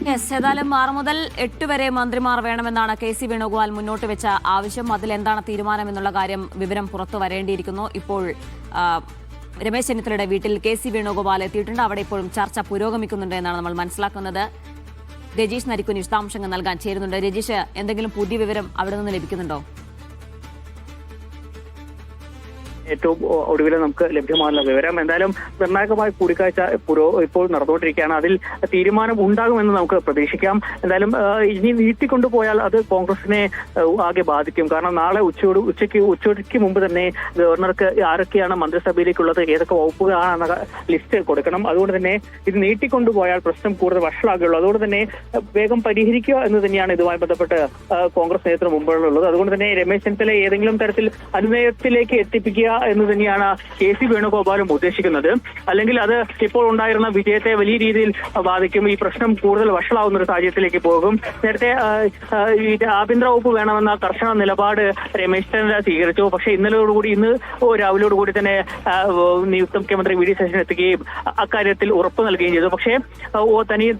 Yes, ഏതായാലും 6 മുതൽ 8 വരെ മന്ത്രിമാർ വേണമെന്നാണ് കെ.സി. വേണുഗോപാൽ മുന്നോട്ട് വെച്ച ആവശ്യം. അതിലെന്താണ് തീരുമാനം എന്നുള്ള കാര്യം വിവരം പുറത്തു വരേണ്ടിയിരിക്കുന്നു. ഇപ്പോൾ രമേശ് ചെന്നിത്തലയുടെ വീട്ടിൽ കെ.സി. വേണുഗോപാൽ എത്തിയിട്ടുണ്ട്. അവിടെ ഇപ്പോഴും ചർച്ച പുരോഗമിക്കുന്നുണ്ട് എന്നാണ് നമ്മൾ മനസ്സിലാക്കുന്നത്. രജീഷ് നരിക്കുനി വിശദാംശങ്ങൾ നൽകാൻ ചേരുന്നുണ്ട്. രജീഷ്, എന്തെങ്കിലും പുതിയ വിവരം അവിടെ നിന്ന് ലഭിക്കുന്നുണ്ടോ? ഏറ്റവും ഒടുവിൽ നമുക്ക് ലഭ്യമാകുന്ന വിവരം എന്തായാലും നിർണായകമായ കൂടിക്കാഴ്ച ഇപ്പോൾ നടന്നുകൊണ്ടിരിക്കുകയാണ്. അതിൽ തീരുമാനം ഉണ്ടാകുമെന്ന് നമുക്ക് പ്രതീക്ഷിക്കാം. എന്തായാലും ഇനി നീട്ടിക്കൊണ്ടുപോയാൽ അത് കോൺഗ്രസിനെ ആകെ ബാധിക്കും. കാരണം നാളെ ഉച്ചയ്ക്ക് മുമ്പ് തന്നെ ഗവർണർക്ക് ആരൊക്കെയാണ് മന്ത്രിസഭയിലേക്കുള്ളത്, ഏതൊക്കെ വകുപ്പുകളാണെന്ന ലിസ്റ്റ് കൊടുക്കണം. അതുകൊണ്ട് തന്നെ ഇത് നീട്ടിക്കൊണ്ടുപോയാൽ പ്രശ്നം കൂടുതൽ വഷളാകുകയുള്ളൂ. അതുകൊണ്ട് തന്നെ വേഗം പരിഹരിക്കുക എന്ന് തന്നെയാണ് ഇതുമായി ബന്ധപ്പെട്ട് കോൺഗ്രസ് നേതൃത്വം മുമ്പുള്ളത്. അതുകൊണ്ട് തന്നെ രമേശ് ചെന്നിത്തല ഏതെങ്കിലും തരത്തിൽ അനുനയത്തിലേക്ക് എത്തിപ്പിക്കുക എന്ന് തന്നെയാണ് കെ.സി. വേണുഗോപാലും ഉദ്ദേശിക്കുന്നത്. അല്ലെങ്കിൽ അത് ഇപ്പോൾ ഉണ്ടായിരുന്ന വിജയത്തെ വലിയ രീതിയിൽ ബാധിക്കും. ഈ പ്രശ്നം കൂടുതൽ വഷളാവുന്ന ഒരു സാഹചര്യത്തിലേക്ക് പോകും. നേരത്തെ ആഭ്യന്തര വകുപ്പ് വേണമെന്ന കർശന നിലപാട് രമേശ് ചെന്നിത്തല സ്വീകരിച്ചു. പക്ഷേ ഇന്ന് രാവിലോടുകൂടി തന്നെ നിയുക്ത മുഖ്യമന്ത്രി വി ഡി സതീശൻ എത്തുകയും അക്കാര്യത്തിൽ ഉറപ്പ് നൽകുകയും ചെയ്തു. പക്ഷേ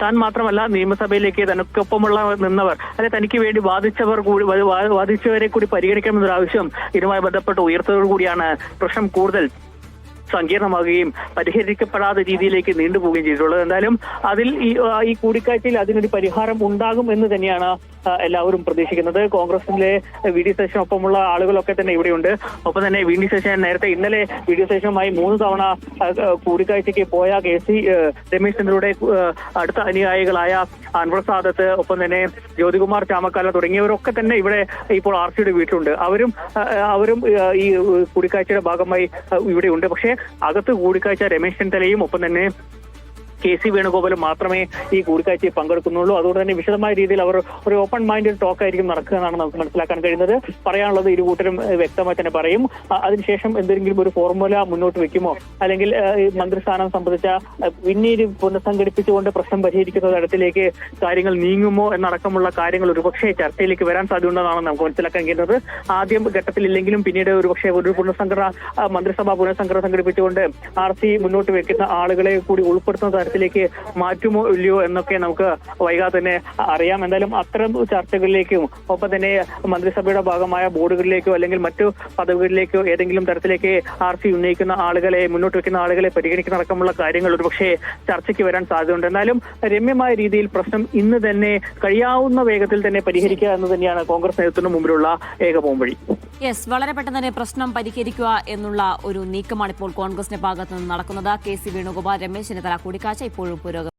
താൻ മാത്രമല്ല നിയമസഭയിലേക്ക് തനിക്കൊപ്പമുള്ള നിന്നവർ, അല്ലെ തനിക്ക് വേണ്ടി വാദിച്ചവരെ കൂടി പരിഗണിക്കണമെന്നൊരു ആവശ്യം ഇതുമായി ബന്ധപ്പെട്ട് ഉയർത്തതോടുകൂടിയാണ് പ്രശ്നം കൂടുതൽ സങ്കീർണമാകുകയും പരിഹരിക്കപ്പെടാത്ത രീതിയിലേക്ക് നീണ്ടുപോവുകയും ചെയ്തിട്ടുള്ളത്. എന്തായാലും അതിൽ ഈ കൂടിക്കാഴ്ചയിൽ അതിനൊരു പരിഹാരം ഉണ്ടാകും എന്ന് തന്നെയാണ് എല്ലാവരും പ്രതീക്ഷിക്കുന്നത്. കോൺഗ്രസിലെ വി ഡി സതീശനൊപ്പമുള്ള ആളുകളൊക്കെ തന്നെ ഇവിടെയുണ്ട്. ഒപ്പം തന്നെ വി ഡി സതീശൻ ഇന്നലെ വി ഡി സതീശനുമായി 3 തവണ കൂടിക്കാഴ്ചയ്ക്ക് പോയ രമേശ് ചെന്നിത്തലയുടെ അടുത്ത അനുയായികളായ അൻവർ സാദത്ത്, ഒപ്പം തന്നെ ജ്യോതികുമാർ ചാമക്കാല തുടങ്ങിയവരൊക്കെ തന്നെ ഇവിടെ ഇപ്പോൾ ആർ.സിയുടെ വീട്ടിലുണ്ട്. അവരും ഈ കൂടിക്കാഴ്ചയുടെ ഭാഗമായി ഇവിടെയുണ്ട്. പക്ഷേ അകത്ത് കൂടിക്കാഴ്ച രമേശ് ചെന്നിത്തലയും ഒപ്പം തന്നെ കെ.സി. വേണുഗോപാലും മാത്രമേ ഈ കൂടിക്കാഴ്ചയിൽ പങ്കെടുക്കുന്നുള്ളൂ. അതുകൊണ്ട് തന്നെ വിശദമായ രീതിയിൽ അവർ ഒരു ഓപ്പൺ മൈൻഡഡ് ടോക്ക് ആയിരിക്കും നടക്കുക എന്നാണ് നമുക്ക് മനസ്സിലാക്കാൻ കഴിയുന്നത്. പറയാനുള്ളത് ഇരുകൂട്ടരും വ്യക്തമായി തന്നെ പറയും. അതിനുശേഷം എന്തെങ്കിലും ഒരു ഫോർമുല മുന്നോട്ട് വെക്കുമോ, അല്ലെങ്കിൽ മന്ത്രിസ്ഥാനം സംബന്ധിച്ച പിന്നീട് പുനഃസംഘടിപ്പിച്ചുകൊണ്ട് പ്രശ്നം പരിഹരിക്കുന്ന തരത്തിലേക്ക് കാര്യങ്ങൾ നീങ്ങുമോ എന്നടക്കമുള്ള കാര്യങ്ങൾ ഒരുപക്ഷെ ചർച്ചയിലേക്ക് വരാൻ സാധ്യതയുണ്ടെന്നാണ് നമുക്ക് മനസ്സിലാക്കാൻ കഴിയുന്നത്. ആദ്യം ഘട്ടത്തിലില്ലെങ്കിലും പിന്നീട് ഒരുപക്ഷെ ഒരു മന്ത്രിസഭാ പുനഃസംഘടന സംഘടിപ്പിച്ചുകൊണ്ട് ആർ.സി മുന്നോട്ട് വെക്കുന്ന ആളുകളെ കൂടി ഉൾപ്പെടുത്തുന്ന ത്തിലേക്ക് മാറ്റുമോ ഇല്ലയോ എന്നൊക്കെ നമുക്ക് വൈകാതെ തന്നെ അറിയാം. എന്തായാലും അത്തരം ചർച്ചകളിലേക്കും ഒപ്പം തന്നെ മന്ത്രിസഭയുടെ ഭാഗമായ ബോർഡുകളിലേക്കോ അല്ലെങ്കിൽ മറ്റു പദവികളിലേക്കോ ഏതെങ്കിലും തരത്തിലേക്ക് ആർ.സി ഉന്നയിക്കുന്ന ആളുകളെ മുന്നോട്ട് വെക്കുന്ന ആളുകളെ പരിഗണിക്കുന്ന അടക്കമുള്ള കാര്യങ്ങൾ ഒരുപക്ഷെ ചർച്ചയ്ക്ക് വരാൻ സാധ്യതയുണ്ട്. എന്നാലും രമ്യമായ രീതിയിൽ പ്രശ്നം ഇന്ന് തന്നെ കഴിയാവുന്ന വേഗത്തിൽ തന്നെ പരിഹരിക്കുക എന്ന് തന്നെയാണ് കോൺഗ്രസ് നേതൃത്വത്തിന് മുമ്പിലുള്ള ഏക പോംവഴി. യെസ്, വളരെ പെട്ടെന്ന് തന്നെ പ്രശ്നം പരിഹരിക്കുക എന്നുള്ള ഒരു നീക്കമാണ് ഇപ്പോൾ കോൺഗ്രസിന്റെ ഭാഗത്ത് നിന്ന് നടക്കുന്നത്. കെ.സി. വേണുഗോപാൽ, രമേശ് ചെന്നിത്തല കൂടിക്കാഴ്ച ഇപ്പോഴും പുരോഗമിക്കുന്നു.